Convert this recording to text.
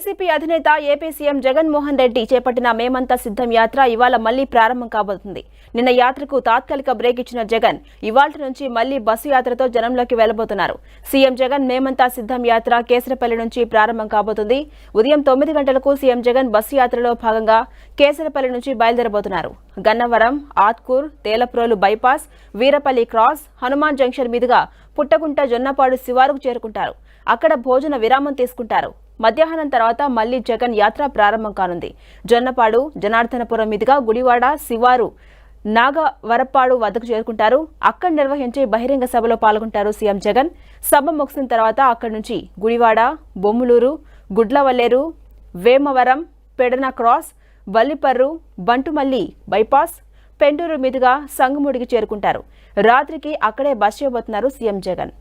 YCP అధినేత AP CM Jaganmohan Reddy చేపట్టిన మేమంతా సిద్ధం యాత్ర ఇవాళ మళ్లీ ప్రారంభం కాబోతుంది. నిన్న యాత్రకు తాత్కాలిక బ్రేక్ ఇచ్చిన జగన్ ఇవాల్టి నుంచి మళ్లీ బస్సు యాత్రతో జనంలోకి వెళ్లబోతున్నారు. సీఎం జగన్ మేమంతా సిద్ధం యాత్ర కేసరపల్లి నుంచి ప్రారంభం కాబోతుంది. ఉదయం 9 గంటలకు సీఎం జగన్ బస్సు యాత్రలో భాగంగా కేసరపల్లి నుంచి బయలుదేరబోతున్నారు. Gannavaram, Atkur, Telaprolu bypass, Veerapalli cross, Hanuman junction మీదుగా పుట్టగుంట, జొన్నపాడు శివారుకు చేరుకుంటారు. అక్కడ భోజన విరామం తీసుకుంటారు. మధ్యాహ్నం తర్వాత మళ్లీ జగన్ యాత్ర ప్రారంభం కానుంది. జొన్నపాడు, జనార్దనపురం మీదుగా గుడివాడ, శివారు, నాగవరప్పాడు వద్దకు చేరుకుంటారు. అక్కడ నిర్వహించే బహిరంగ సభలో పాల్గొంటారు సీఎం జగన్. సభ ముగిసిన తర్వాత అక్కడి నుంచి గుడివాడ, బొమ్ములూరు, గుడ్లవల్లేరు, వేమవరం, పెడన క్రాస్, వల్లిపర్రు, బంటుమల్లి బైపాస్, పెండూరు మీదుగా సంగముడికి చేరుకుంటారు. రాత్రికి అక్కడే బస చేయబోతున్నారు సీఎం జగన్.